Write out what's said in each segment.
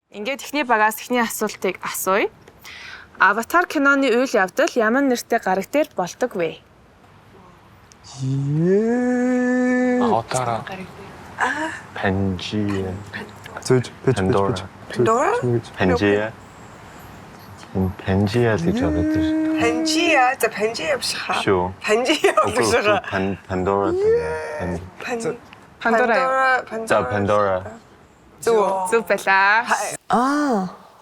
Ингээд эхний багаас эхний асуултыг асууя. Аватар киноны үйл явдал ямар нэртэй гарагтер болдог вэ? Аватара. Панжия. Пандора. Панжия. Панжия гэж бодож. Панжия, за Панжия биш хаа. Шүү. Панжия биш хаа. Пандора. Пандора. За Пандора. Зүг байлаа.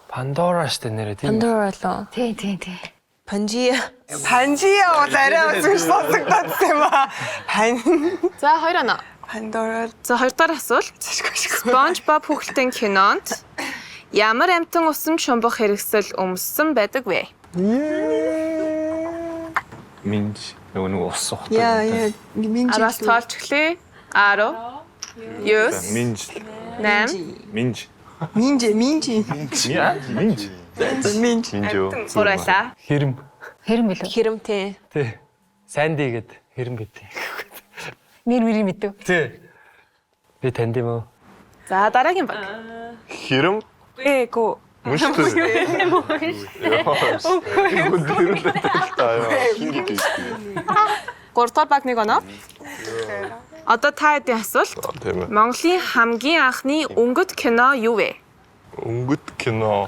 Пандора штэ нэрээ тийм. Пандора лоо. Тий. Панжия бол арай үзэж сонсогдсон юм аа. За 2 оноо. Пандора. За 2 дахь асуулт. SpongeBob хүүхэлдэйн кинонд ямар амтан усан шумбах хэрэгсэл өмссөн байдаг вэ? Минж нөгөө ус сухдаг. Яа, минж. Араас тоолч эхлэе. 10. 9. Минж. 8. Минж. Минж. Яа, минж. Минжо. Урайлаа. Хэрэм. Хэрэм билүү? Хэрэмтэй. Тий. Санди гэд хэрэм гэдэг. Мэр мэдв. Тий. Би танд юм уу? За дараагийн баг. Хэрэм. Эго. Мөштэй. Гурдугаар баг 1 оноо. Одоо та хэдийн асуулт. Тийм ээ. Монголын хамгийн анхны өнгөт кино юу вэ? Өнгөт кино.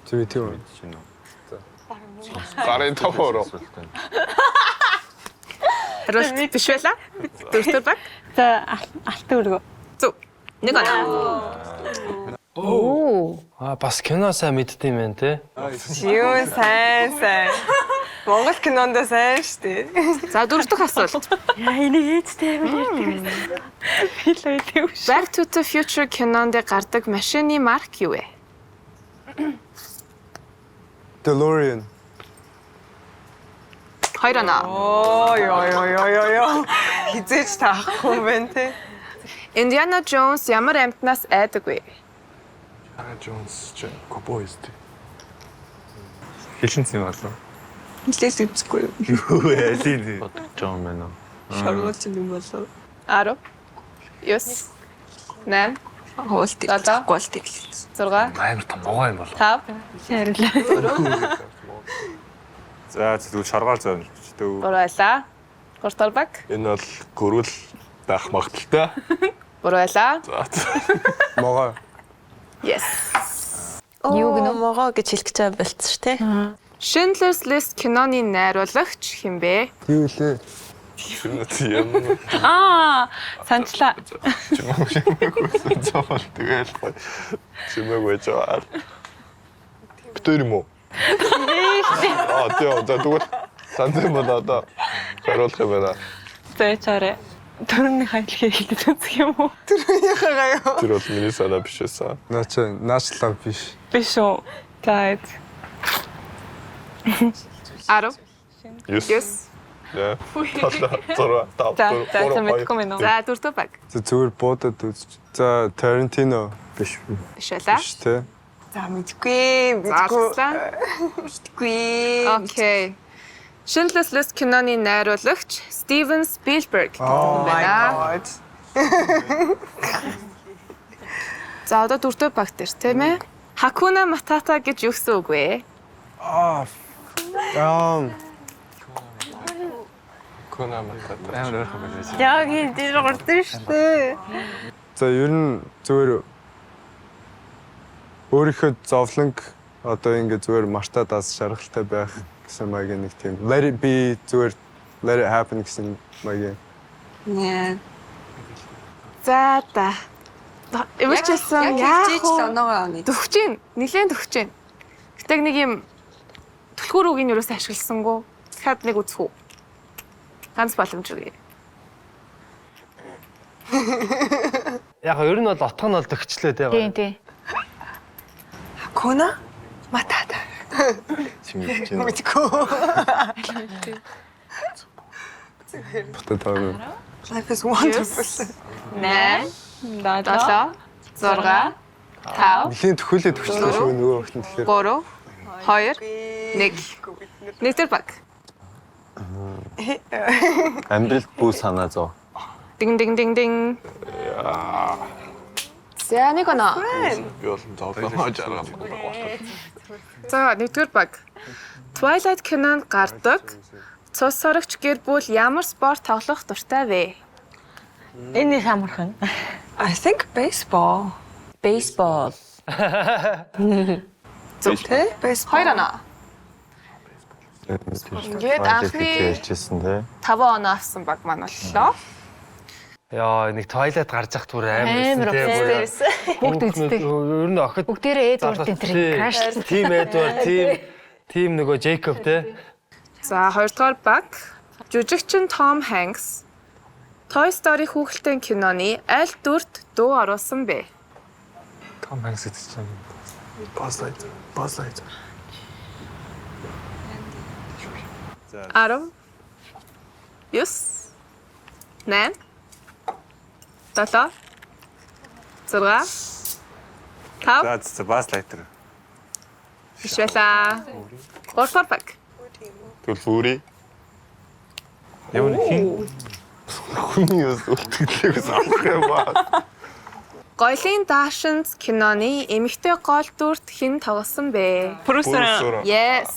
Тийм. Гарын таваар. Хариулт биш байлаа. 4 баг. За алтан өргөө. Зүг. 1 оноо. Оо. Бас кино сайн мэддэм байх те. Юу сайн. Монгол кинонд сайн штэ. За 4 дахь асуулт. Яа энийг ээжтэй ярьдаг. Би л өөдөө. Back to the Future кинонд гардаг машины марк юу вэ? DeLorean. 2 оноо. Йоо. Хизээч таахгүй юм байна те. Indiana Jones ямар амьтнаас айдаг вэ? Джонс Cowboys. Хэлшинсэн болов. Хилээс үзэхгүй. Юу яа лээ. Джон мэн. Шаргуулч юм болов. 10. 9. 8. Хоолт Далаа. гол тэглээ. 6. Амар том могоо юм болов. 5. Харилаа. За зөв шаргаал зав. Урайлаа. 3 дахь баг. Энэ бол гөрүүл даах магадaltaй. Урайлаа. Могоо. Yes. Юу гэнэ могоо гэж хэлэх гэж байгаа болцсон шүү, те. Schindler's List киноны найруулагч хэн бэ? Юу лээ? Тийм. Санчлаа. Зовол тэгэл. Чимээгүй жаа. Битэр юм уу? Тийм. За тэгвэл сансан бол одоо харуулах юм байна. Зэчаарэ. Төрний хайлхийг хэлдэг үзэх юм уу? Тэр бол миний санаа биш байсан. Наачлаа биш. Биш үү. За. 10. Yes. Яа. За мэдгүй мэн үү? За 4 дахь баг. Зүгээр буудад үзчих. За Tarantino биш Биш байлаа. те. За мэдгүй. Окей. Schindler's List киноны найруулагч Steven Spielberg. Oh my god. За одоо 4 дахь баг дээр тийм ээ. Hakuna Matata гэж юу гэсэн үг вэ? Яг энэ гардаг шүү дээ. За ер нь зүгээр өөрийнхөө зовлонг одоо ингэ зүгээр мартадаас шаргалтай байх гэсэн маягийн нэг тийм let it be зүгээр let it happen гэсэн маягийн. Нэ. За та. Эвэрчсэн яах вэ? оноогоо авна. Төвч гин, нилээн төвч гин. Гэтэг нэг юм түлхүүр үгийн юуроос ашигласангүй. Дахиад нэг үзэх үү? Ганц боломж үгүй. Яг ер нь бол отго нь бол төгчлөө те. Тий. Hakuna Matata. Чимээ. Мэдгүй. Бататаа. Life is wonderful. 8, 7, 6, 5, Нэлийн төхөөлөө төгчлөө шүү нөгөө багт нь тэгэхээр. 3, 2, 1. Нэг төр баг. Амьдралд бүү санаа зов. Дин. За нэг оноо. Би бол зовлоо жаргал. За нэгдүгээр баг. Twilight кинонд гардаг цус сорогч гэр бүл ямар спорт тоглох дуртай вэ? Энэ хамархан. I think baseball. Baseball. Тэ? Baseball. Хоёр оноо. Ингээд анхны ярьжсэн те. 5 оноо авсан баг маань боллоо. Яа, нэг тойлет гарч ах түр амар Бүгд үздэг. Ер нь охид Бүгдээрээ Эдвард энэ краш. Тим Эдвард, тим нөгөө Джейкоб те. За хоёрдугаар баг. Жүжигчин Том Хэнкс Toy Story хүүхэлдэйн киноны аль дүрт дуу оруулсан бэ? Том Хэнкс гэдэг чинь Buzz Lightyear. 10 9 8 7 6 5 За Buzz Lightyear. биш байлаа. Гурвдугаар баг. Төлөвүүри. Ямар хин Хүний өс үлтгэлээс авах юм ба. Гоёлын даашинз киноны эмэгтэй гол дүрт хэн тоглосон бэ? Брюсер. Yes.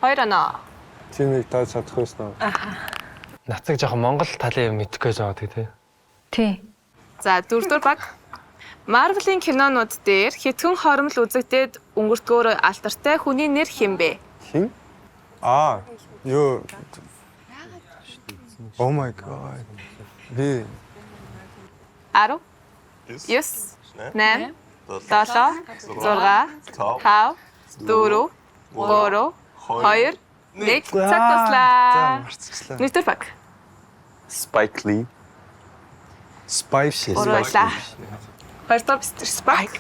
Хоёр оноо. Тимийг тааж чадах байсан уу? Нацаг жоохон Монгол талын юм мэдхгүй жаадаг те. Тий. За дөрөвдүгээр баг. Marvel-ийн кинонууд дээр хитгэн хоромл үзэгдээд өнгөртгөөр алдартай хүний нэр хэн бэ? Хин? Юу. Oh my god. Би 10 9 8 7 6 5 4 3 2 1 цаг туслаа. марцчлаа. Нэгдүгээр баг. Spike Lee. Spike. Уруулаа. Хоёрдугаар Spike.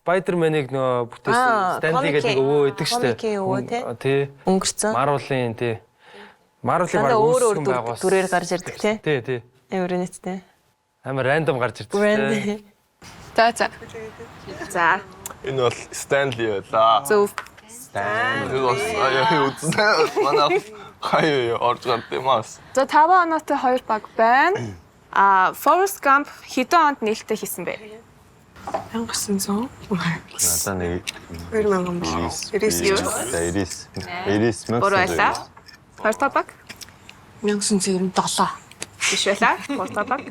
Spider-Man-ыг нөгөө бүтээсэн Stanley гэдэг нэг өвөө идэг штэ. Комикийн өвөө тий. Өнгөрцөн. Marvel-ийн тий. Marvel-ийн баг Өөр үүсгэн байгуулсан. дүрээр гарч ирдэг тий. Тий. Амар нэттэй. Амар рандом гарч ирдэг. Брэнд. За. За. Энэ бол Stanley байлаа. Зөв. Stanley бас аяа үзнэ. Манай хаяа орж гардымаас. За 5 оноотой 2 баг байна. Forrest Gump хэдэн онд нээлттэй хийсэн бэ? 1900. Надаа нэг 2000 болоо. 90 Гурван байлаа. Хоёрдугаар баг. 1997. Биш байлаа. Гуравдугаар баг.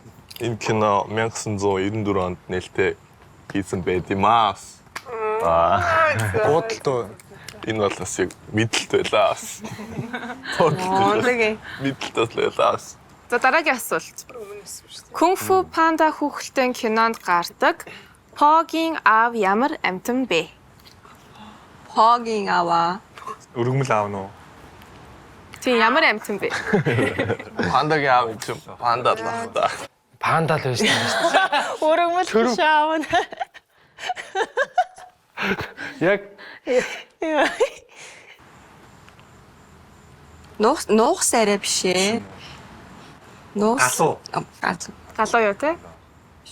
Энэ кино 1994 онд нээлттэй хийсэн байдимаас. Буудалтуу. Энэ бол бас яг мэдлэлт байлаа. Онлогийн. Мэдлэлт байлаа. За дараагийн асуулт. Кунг фу панда хүүхэлдэйн кинонд гардаг Погийн аав ямар амьтан бэ? Погийн аваа. Өргөмөл аавна уу? Тийм ямар амьтан бэ? Пандагийн аав юм чинь панда л байна да. Панда л байсан юм шүү дээ. Өргөмөл шаавна. Яг Нуух сарай биш ээ. Галуу. Галуу. Галуу юу те?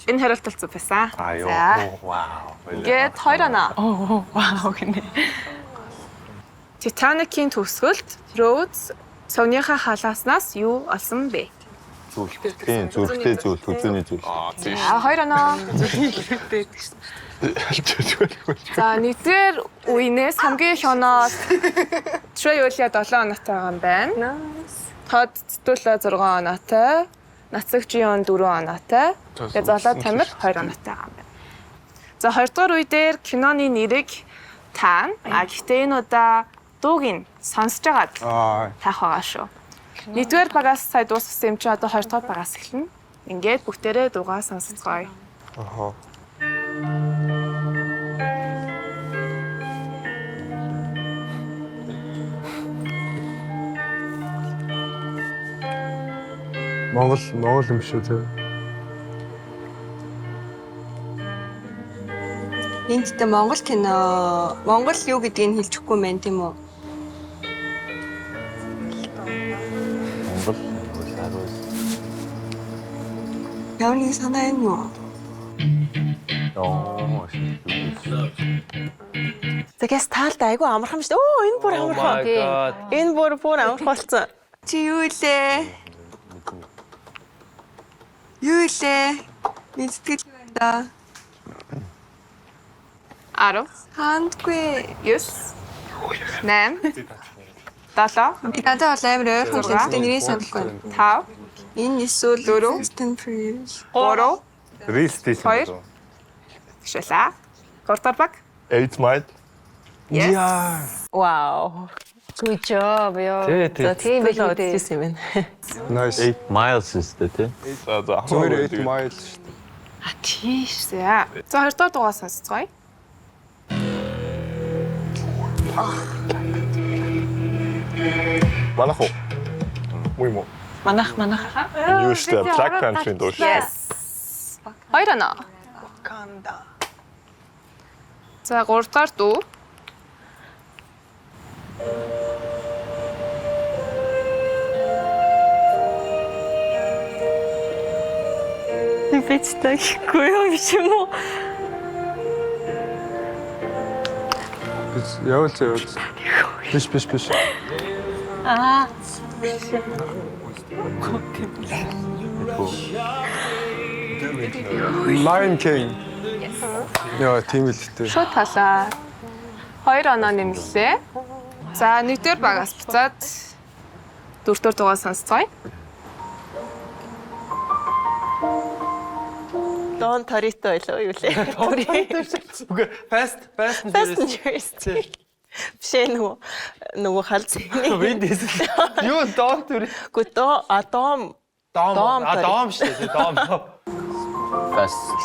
Энэ хариултал зүг байсан. Аюу. За. Вау. Ингээд 2 оноо. Вау гэнэ. Titanic-ийн төгсгөлд Rose сувныхаа халааснаас юу олсон бэ? Тийм, зүрхтэй зүйл, төдөөний зүйл. Тийм. 2 оноо. За нэгдүгээр үеийнээс хамгийн их оноо Trey Ulia 7 оноотой байгаа юм байна. Тод Цэтүүлээ 6 оноотой. Нацаг Жион 4 оноотой. Тэгээ Золоо Тамир 2 оноотой байгаа юм байна. За 2 дугаар үе дээр киноны нэрийг таана. Гэхдээ энэ удаа дууг нь сонсож агаад таах байгаа шүү. Нэгдүгээр багаас сая дууссан юм чи одоо 2 дугаар багаас эхэлнэ. Ингээд бүгдээрээ дуугаа сонсцгоё. Ахаа. Монгол юм шүү те. Энд тэ Монгол кино, Монгол юу гэдгийг хэлчихгүй мэн тийм үү? Монгол. Яаны санаа юм уу? Тэгээс таалда айгүй амархан шүү дээ. Оо энэ бүр амархан. Энэ бүр амархан болсон. Чи юу илээ? Юу илээ? Мэдтгэл байна да. 10, Хаандгүй. 9, 8, 7, Би надад бол амар ойрхон Зураг. хэлтэй нэрийг санахгүй байна. 5, Энэ эсвэл Дөрөв. Stanford. 3, Real station. Хоёр. гişэлээ. Гурдаар баг. 8 mile. Yes. Вау. Good job ёо. Тий. За тийм байх үү. Тэгсэн юм байна. Nice. 8 miles өстэй тий. За Зүгээр 8 mile шүү дээ. Тийш. За 2 дахь дугаар сонсцгоё. Манайх уу? Муу юм уу? Манах. Юу штэ Black Panther-ын дуу шүү. Yes. Хоёр оноо. Wakanda. За 3 дахь дуу. Бицтэй гэхгүй юу биш юм уу? Явуулсан. Биш. Аа. Lion King. Яа, тийм л дээ. Шууд талаа. 2 оноо нэмлээ. За 1-р багаас буцаад 4-р дугаар сонсцгоё. Дон Торито байлоо юу лээ? Үгүй fast Fast and Furious. Биш нөгөө халз. Вин diesel. Юу дом түр. Гү Дом. Дом шүү дээ. Дом.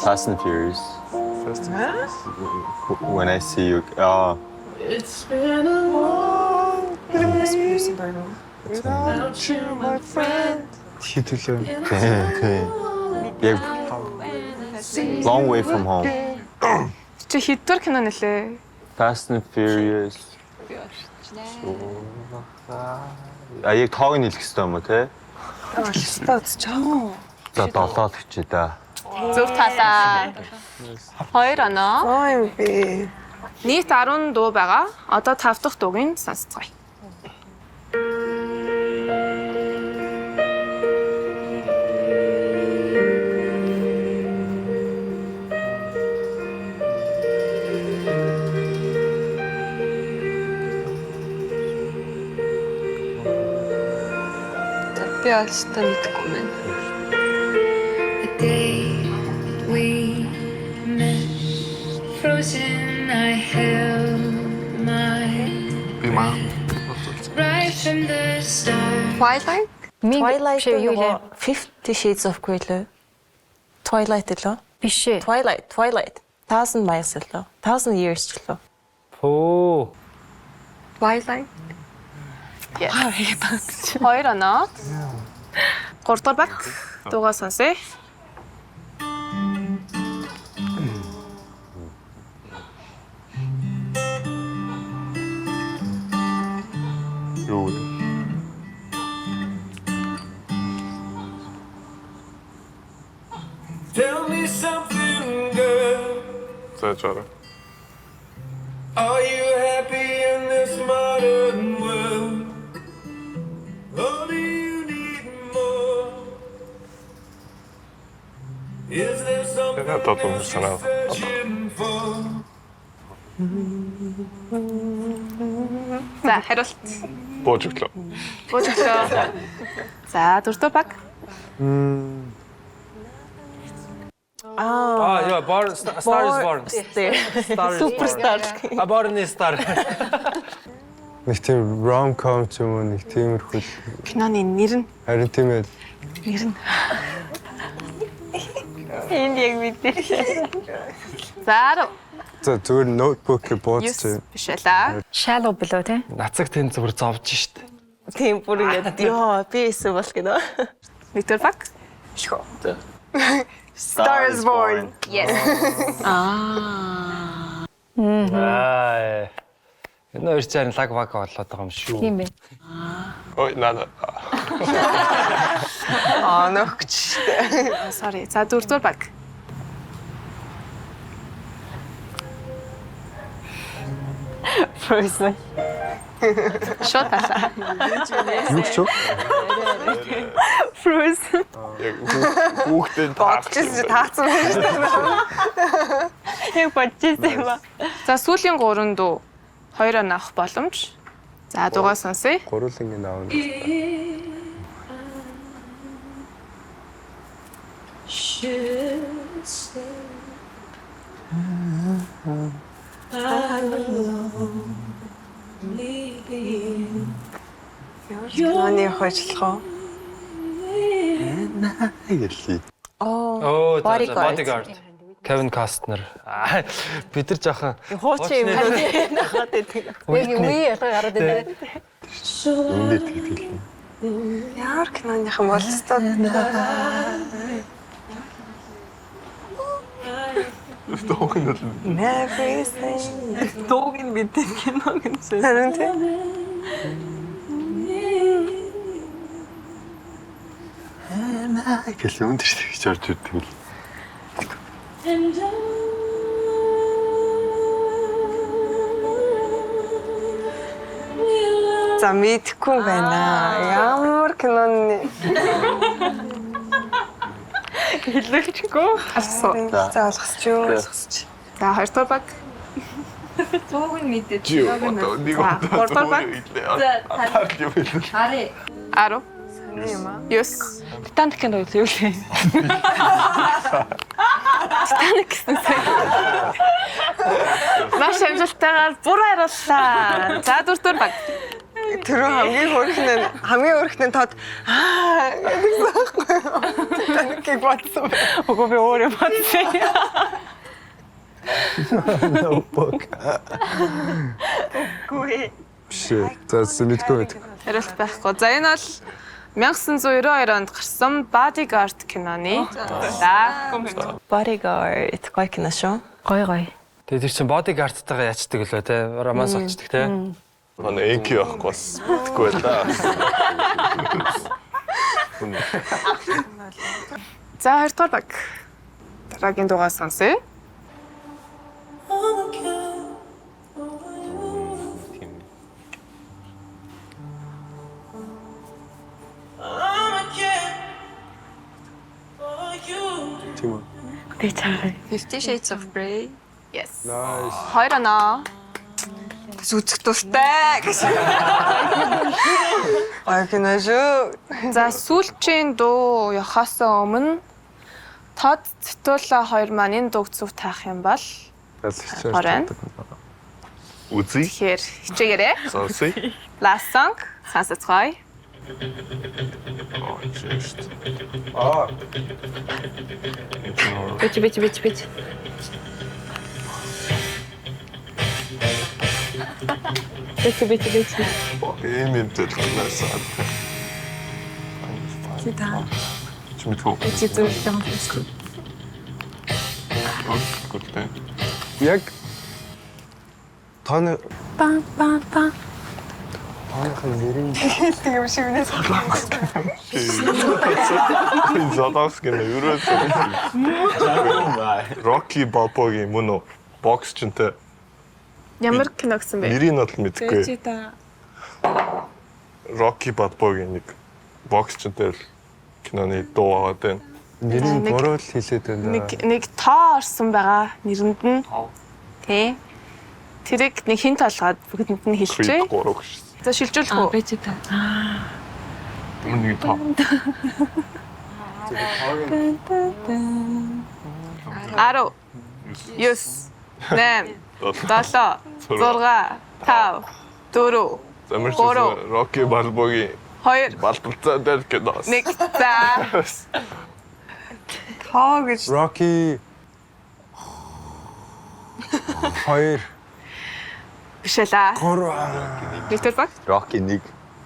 Fast and Furious. When I see you. Хитүүлээ. Тий. Яг Long way from home. Чи хэддүгээр кино нэлээ? Fast and Furious. Яг тоог нь хэлэх хэрэгтэй юм уу те? За 7 гэчээ да. Зөв талаа. 2 оноо. Аа юм бэ. Нийт 10 дуу байгаа. Одоо 5 дахь дуугийн сонсцгоё. Би алстаа мэдгүй байна. The day we met, frozen, I held my Би маа. right from the start. Twilight? Twilight юу нөгөө лээ? 50 Shades of Grey лөө. Twilight лөө. Биш ээ. Twilight. 1000 miles лөө. 1000 years ч лөө. Пөө. Twilight? Yes. 2 оноо. 3 дахь баг. Дуугаа сонсъё. Юу. Tell me something, girl. За чараа. Are you happy in this modern world? Or do you need more? Is there something Я татуу else санаа. you're searching for? За хариулт. Божиглоо. Божиглоо. За 4 дахь баг. Яа, Star is Born. Superstar. Born is Star. Нэг тийм rom-com ч юм уу, нэг тиймэрхүү. Киноны нэр нь Харин тийм ээ. Энд яг мэдээ. За За зүгээр ноутбук бууцчих. 9 биш байлаа. Shallow билүү те? Нацаг тэн зүгээр зовж штт. Тийм бүр ингээд ёо би эсвэл бол гэнэ. 1-р баг. Star is Born. Yes. Энэ хоёр чарын лаг баг болоод байгаа юм шүү. Тийм бэ. Ой, наа. Нөхч. Sorry. За 4-р баг. Frozen. Шууд тасаа. Юу ч юу? Frozen. Яг хүүхдээ Бодчихсон чи таацсан байж таа. Яг бодчихсон юм ба. За сүүлийн 3 дуу 2 авах боломж. За дугаа сонсъё. Гурлангийн аав. Яаны хойшлох. Гэлээ. Оо, Bodyguard. Bodyguard. Kevin Costner. Бид нар жоохон Хуучин юм нахаад байдаг. Яг үе ялгаа гараад байдаг. Үндэ тэгтгэлээ. Ямар киноныхан бол өстой. Тохнол. Everything. Дууг нь мэдээ кино гэсэн. Харин тийм. Гэлээ үндэ тэгж орж ирдэг л. За мэдхгүй байна. Ямар киноны Хэллэгчгүй. Алсуу. за олгосч юу? За 2 дугаар баг. Дууг нь мэдээ. Чи одоо нэг За, гуравдугаар баг. Атаар юм хэлээ. Хари. 10. Юм аа. 9. Титаник кино юу лээ? Титаник гэсэн. Маш амжилттайгаар бүр харууллаа. За 4 дугаар баг. Түрүү хамгийн өөрхнөө тод гэдэгсэн байхгүй юу? Таникийг бодсон. Үгүй би өөрөө бодсон. Гүй. Биш. За мэдгүй байдаг. Хариулт байхгүй. За энэ бол 1992 онд гарсан Bodyguard киноны. За Bodyguard гоё кино шүү. Гой. Тэгээ тэр чин Bodyguard-тайгаа ячдаг лөө те. Романс олчдаг те. Манай Энки явахгүй бас мэдгүй байлаа. За 2 дугаар баг. Дараагийн дугаар сонсъё. Тийм үү. Тэ чараа. 50 Shades of Grey. Yes. Nice. 2 оноо. Зүцэх тустай гэж. Ой кино шүү. За сүүлчийн дуу явахаас өмнө Тод Цэтула 2 маань энэ дууг зөв таах юм бол Ялгчаар. Үзье. тэгэхээр хичээгээрэй. Сонсъё. Last song сонсоцгоё. Бич. Бич. Ийм юм төлөвлөсөн. Тита. Чимэтгэв. Чи зөв юм. Гүтээ. Яг таны Пан. тооныхын нэрийн Тийм шивнээс. Задавский на юусэн. Rocky Balboa-гийн мөн үү? Боксчинтэй. Ямар кино гэсэн бэ? Нэрийг нь бол мэдэхгүй. Rocky Balboa-гийн нэг боксчинтэй киноны дуу аваад байна. нэрийн буруу л хэлээд байна. Нэг тоо орсон байгаа нэрэнд нь. Тэ. Тэрийг нэг хинт толгоод бүгдэнд нь хэлчихье. 3 гэж. За шилжүүлэх үү? Бич та. Өмнө тоо. 10 9 8 7 6 5 4 Замарчсан Rocky Balboa-гийн 2 балбалцаа дээр киноос. 1 за Тоо гэж. Rocky 2 бишэлаа. 3 Виктор баг Rocky 1.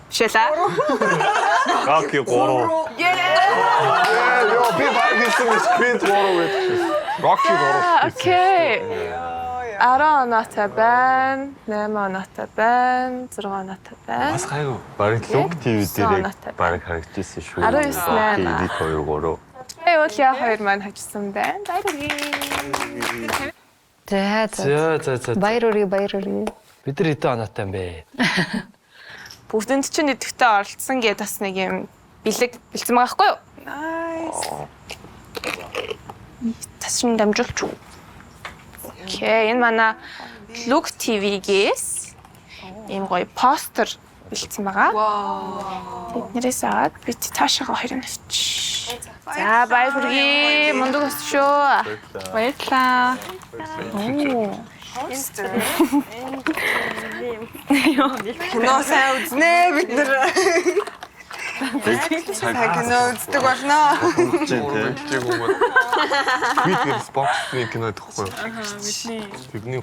бишэлаа. Rocky 3. Ёо би багийнсан Creed 3 гэдэг. Rocky 3. Окей. 10 оноотой байна, 8 оноотой байна, 6 оноотой байна. Бас гайгүй. Бараг Look TV дээр Соноотой. бараг харагдчихсан шүү. 19 Rocky 8. 1 2 3. Юуля 2 маань хажсан байна. Баярлалаа. За. За. Баяр үрээ. Бид нар хэдэн оноотой юм бэ? Бүгдэнд чинь идэвхтэй оролцсон гэдэг бас нэг юм бэлэг бэлдсэн байгаа байхгүй юу? Nice. Тасчин дамжуулч. Окей, энэ манай Look TV-гээс ийм гоё постэр бэлдсэн байгаа. Тэднэрээс аваад би цаашаа хоёр навч. За баяр хүргэе. Мундаг өс шүү. Баярлалаа. Кино сайн үзнэ бид нар. Цаг кино үздэг болно. Чиг уу. Би тэр боксны кино гэхгүй. Тэрний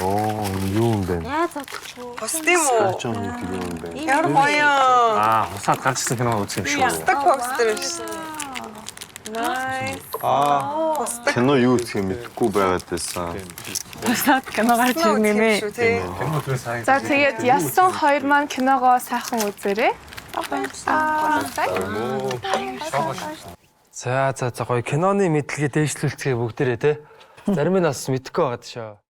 Оо, юу юм бэ? Бас тийм үү? Ч юм юм бэ? Ямар гоё. Хусаад ганцсан кино үзсэн юм шүү. Стак постэр шүү. Nice. Кино юу гэх юм мэдэхгүй байгаад байсан. Бусаад кино гарч ирнэ мэ. За тэгээд ясан хоёр маань киногоо сайхан үзээрэй. За гоё киноны мэдлэгээ дээшлүүлцгээе бүгдээрээ те. Зарим нь бас мэдэхгүй байгаад шоо.